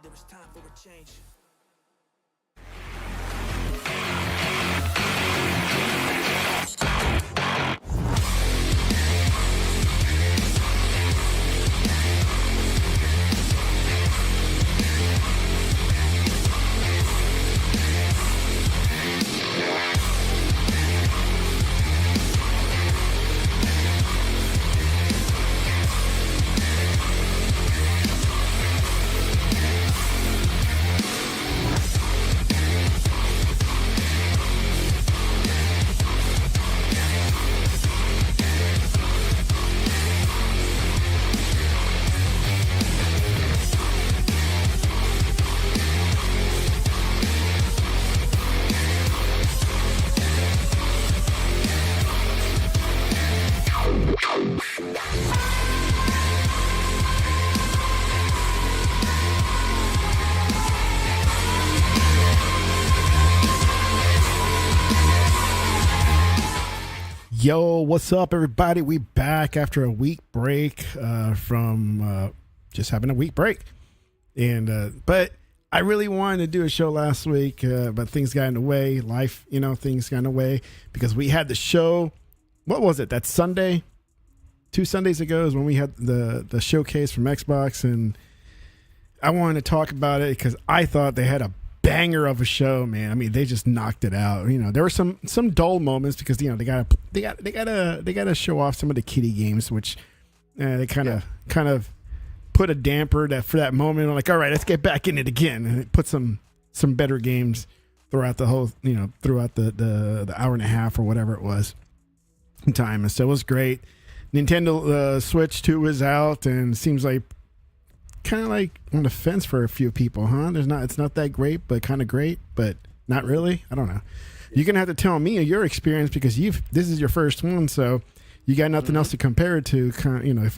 there was time for a change. Yo, what's up, everybody? We back after a week break from just having a week break, and but I really wanted to do a show last week, but things got in the way. Life, things got in the way because we had the show. What was it? That Sunday, 2 Sundays ago is when we had the showcase from Xbox, and I wanted to talk about it because I thought they had a banger of a show, man. I mean, they just knocked it out. There were some dull moments because they gotta show off some of the kiddie games, which they kind of put a damper for that moment. I'm like, all right, let's get back in it again, and it put some better games throughout the whole throughout the hour and a half or whatever it was in time, and so it was great. Nintendo Switch 2 is out, and it seems like kind of like on the fence for a few people, huh? It's not that great, but kind of great, but not really. I don't know. You're gonna have to tell me your experience because this is your first one, so you got nothing else to compare it to.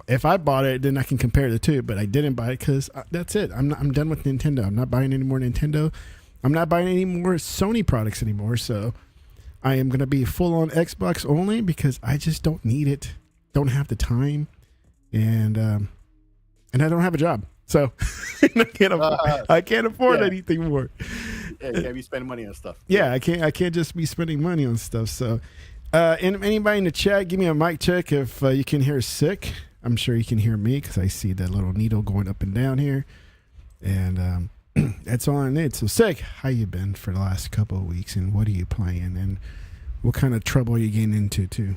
If I bought it, then I can compare the two, but I didn't buy it because that's it. I'm done with Nintendo. I'm not buying any more Nintendo. I'm not buying any more Sony products anymore. So I am gonna be full on Xbox only because I just don't need it. Don't have the time, and I don't have a job. So I can't afford anything more. Yeah, you can't be spending money on stuff. Yeah, I can't just be spending money on stuff. So, and anybody in the chat, give me a mic check if you can hear Sick. I'm sure you can hear me because I see that little needle going up and down here, and that's all I need. So, Sick, how you been for the last couple of weeks, and what are you playing, and what kind of trouble are you getting into too?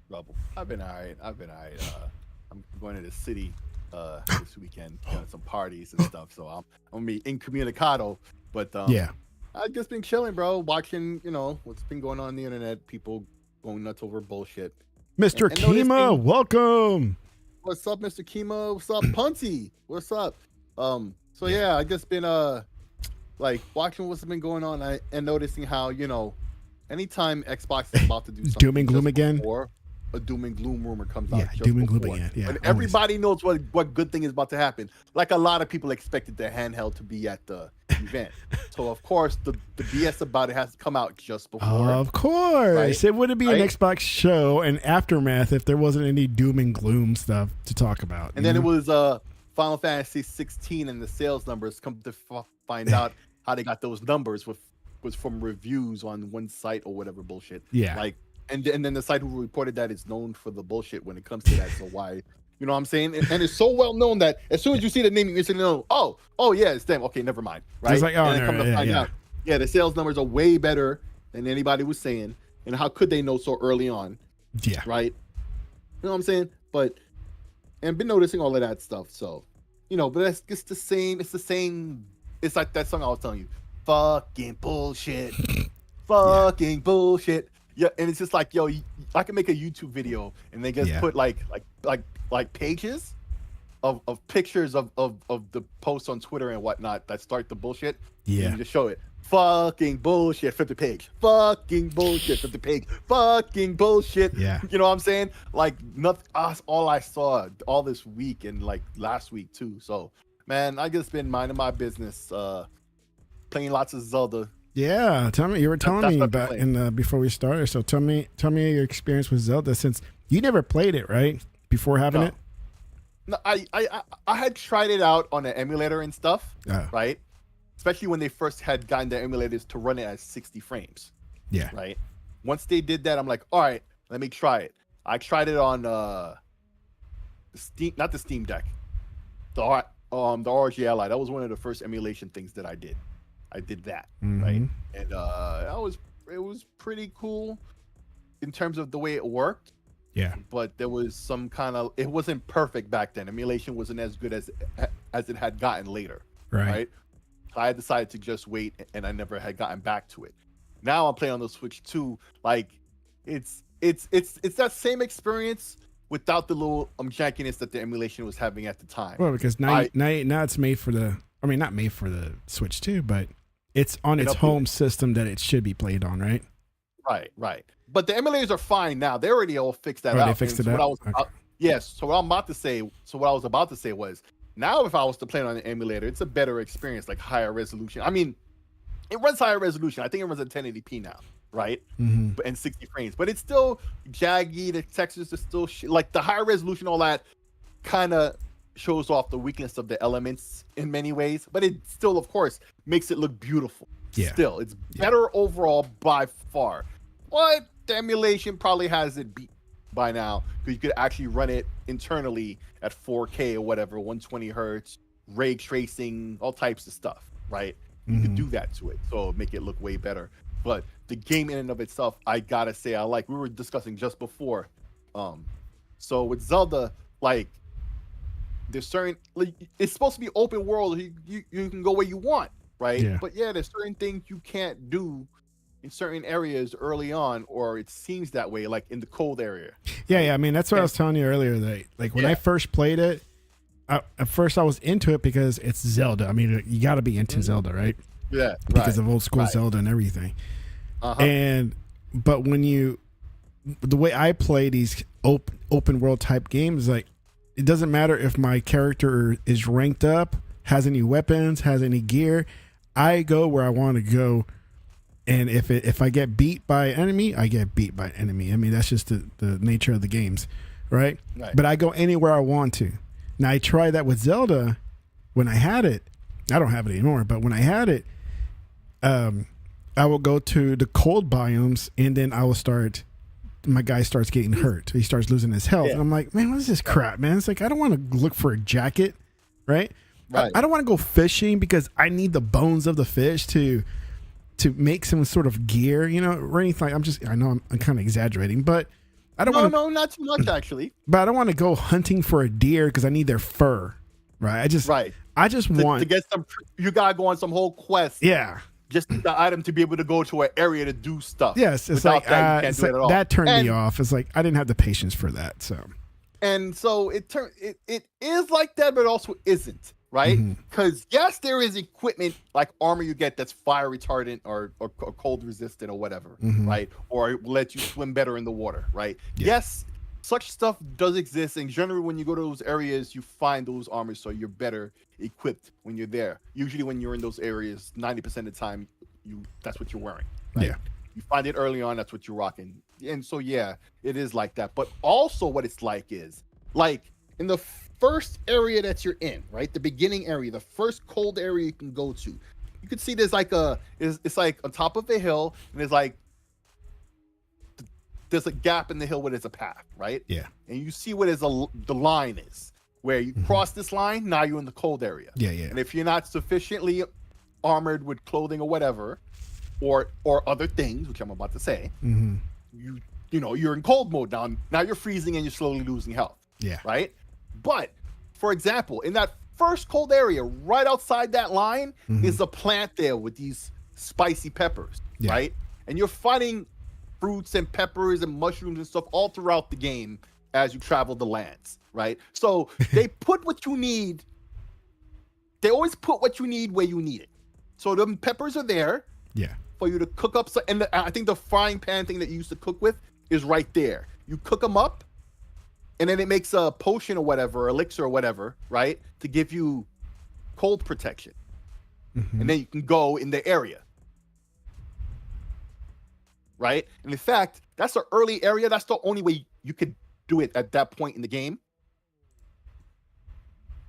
Trouble. I've been all right. I'm going to the city this weekend, doing some parties and stuff. So I'm gonna be incommunicado. But yeah, I've just been chilling, bro. Watching, what's been going on the internet. People going nuts over bullshit. Mr. Kima, welcome. What's up, Mr. Kima? What's up, Punty? What's up? So yeah, I just been like watching what's been going on and noticing how anytime Xbox is about to do something doom and gloom again. A doom and gloom rumor comes out. Yeah, doom and gloom again. Yeah, and everybody knows what good thing is about to happen. Like a lot of people expected the handheld to be at the event. So of course the BS about it has to come out just before. Of course, right? It wouldn't be an Xbox show and aftermath if there wasn't any doom and gloom stuff to talk about. And then it was Final Fantasy 16, and the sales numbers come to find out how they got those numbers was from reviews on one site or whatever bullshit. Yeah, And then the site who reported that is known for the bullshit when it comes to that. So why, you know what I'm saying? And it's so well known that as soon as you see the name, you instantly know, oh yeah, it's them. Okay, never mind. Right? It's like, the sales numbers are way better than anybody was saying. And how could they know so early on? Yeah. Right? You know what I'm saying? And been noticing all of that stuff. So, but that's just the same. It's the same. It's like that song I was telling you. Fucking bullshit. Fucking bullshit. Yeah, and it's just like, yo, I can make a YouTube video and they just put like pages of pictures of the posts on Twitter and whatnot that start the bullshit. Yeah. And you just show it. Fucking bullshit, flip the page. Fucking bullshit, flip the page. Fucking bullshit. Yeah. You know what I'm saying? Like nothing. All I saw all this week and like last week too. So man, I just been minding my business, playing lots of Zelda. Yeah, tell me. You were telling me about before we started. So tell me your experience with Zelda, since you never played it, right? Before having it. No, I had tried it out on an emulator and stuff, Oh. right? Especially when they first had gotten the emulators to run it at 60 frames, Yeah. right? Once they did that, I'm like, all right, let me try it. I tried it on the Steam, not the Steam Deck, the ROG Ally. That was one of the first emulation things that I did. I did that, right? And it was pretty cool in terms of the way it worked. Yeah. But there was some kind of, it wasn't perfect back then. Emulation wasn't as good as it had gotten later, right? So I decided to just wait, and I never had gotten back to it. Now I'm playing on the Switch 2. Like, it's that same experience without the little jankiness that the emulation was having at the time. Well, because now it's made for the, I mean, not made for the Switch 2, but it's on its home system that it should be played on, right? Right. But the emulators are fine now. They already all fixed that out. They fixed it out? Yes. So what I was about to say was, now if I was to play it on an emulator, it's a better experience, like higher resolution. I mean, it runs higher resolution. I think it runs at 1080p now, right? And 60 frames. But it's still jaggy. The textures are still like the higher resolution. All that kind of shows off the weakness of the elements in many ways. But it still, of course, makes it look beautiful. Yeah. Still, it's better overall by far. But the emulation probably has it beat by now, because you could actually run it internally at 4K or whatever, 120 hertz, ray tracing, all types of stuff, right? You could do that to it, so make it look way better. But the game in and of itself, I gotta say, I like. We were discussing just before. So with Zelda, like, there's certain, like, it's supposed to be open world. You can go where you want, right? Yeah. But yeah, there's certain things you can't do in certain areas early on, or it seems that way, like in the cold area. Yeah. I mean, that's what I was telling you earlier. That, like, when I first played it, at first I was into it because it's Zelda. I mean, you got to be into Zelda, right? Yeah. Because of old school Zelda and everything. But the way I play these open world type games, like, it doesn't matter if my character is ranked up, has any weapons, has any gear. I go where I want to go. And if I get beat by an enemy, I get beat by an enemy. I mean, that's just the nature of the games, right? But I go anywhere I want to. Now, I tried that with Zelda when I had it. I don't have it anymore, but when I had it, I will go to the cold biomes, and then my guy starts getting hurt. He starts losing his health. And I'm like, man, what is this crap, man? It's like, I don't want to look for a jacket, right? I don't want to go fishing because I need the bones of the fish to make some sort of gear, or anything. I know I'm kind of exaggerating, but I don't want to. No, not too much actually. But I don't want to go hunting for a deer because I need their fur, right? I just want to get some. You gotta go on some whole quest. Yeah. Just the item to be able to go to an area to do stuff. Yes, it's like that turned me off. It's like I didn't have the patience for that. So it is like that, but also isn't. Right? Because yes, there is equipment like armor you get that's fire retardant or cold resistant or whatever, right? Or it will let you swim better in the water, right? Yes, such stuff does exist, and generally when you go to those areas, you find those armors, so you're better equipped when you're there. Usually when you're in those areas, 90% of the time, that's what you're wearing. Right? Yeah. You find it early on, that's what you're rocking. And so yeah, it is like that. But also what it's like is, like, in the first area that you're in, right? The beginning area, the first cold area you can go to. You can see there's like it's like on top of a hill, and there's a gap in the hill where there's a path, right? Yeah. And you see where the line is, where you cross this line, now you're in the cold area. Yeah. And if you're not sufficiently armored with clothing or whatever, or other things, which I'm about to say, you're in cold mode now. Now you're freezing and you're slowly losing health. Yeah. Right? But, for example, in that first cold area, right outside that line, is a plant there with these spicy peppers, right? And you're fighting fruits and peppers and mushrooms and stuff all throughout the game as you travel the lands, right? So they put what you need. They always put what you need where you need it. So the peppers are there for you to cook up. And I think the frying pan thing that you used to cook with is right there. You cook them up, and then it makes a potion or whatever, elixir or whatever, right? To give you cold protection. And then you can go in the area. Right? And in fact, that's an early area. That's the only way you could do it at that point in the game.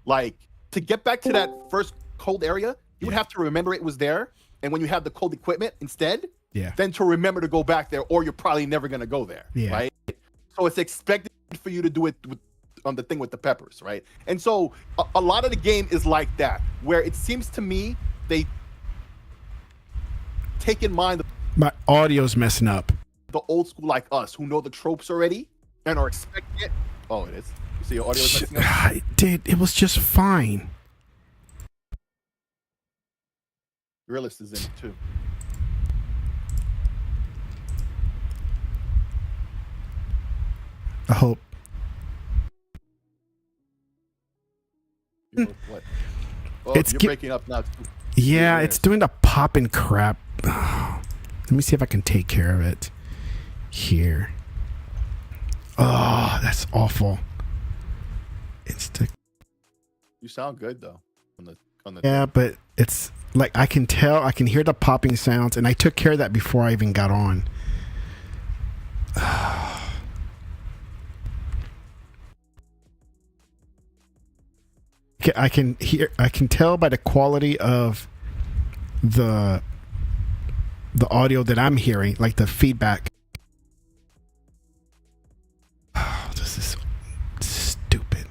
Like to get back to that first cold area, you would have to remember it was there. And when you have the cold equipment instead, then to remember to go back there, or you're probably never gonna go there, right? So it's expected for you to do it with on the thing with the peppers, right? And so a lot of the game is like that, where it seems to me they take in mind my audio's messing up. The old school like us who know the tropes already and are expecting it. Oh, it is. You see your audio is messing up? Dude, it was just fine. Realist is in it too. I hope. What? Oh, you're breaking up now too. Yeah, it's doing the popping crap. Oh, let me see if I can take care of it here. Oh, that's awful. You sound good though on the yeah, thing. but it's like I can hear the popping sounds, and I took care of that before I even got on. I can tell by the quality of the audio that I'm hearing, like the feedback. Oh, this is stupid.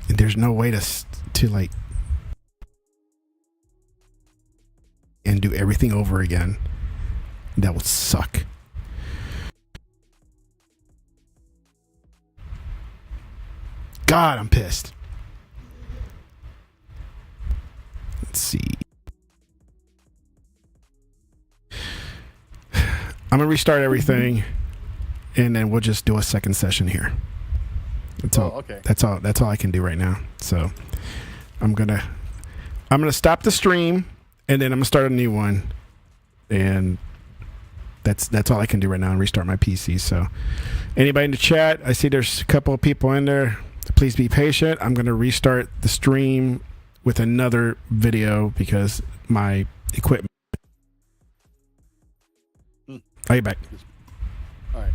And there's no way to like and do everything over again. That would suck. God, I'm pissed. Let's see. I'm gonna restart everything, and then we'll just do a second session here. That's all. Okay. That's all I can do right now. So I'm gonna stop the stream, and then I'm gonna start a new one, and that's all I can do right now, and restart my PC. So anybody in the chat, I see there's a couple of people in there. Please be patient. I'm going to restart the stream with another video because my equipment. I'll get back. All right.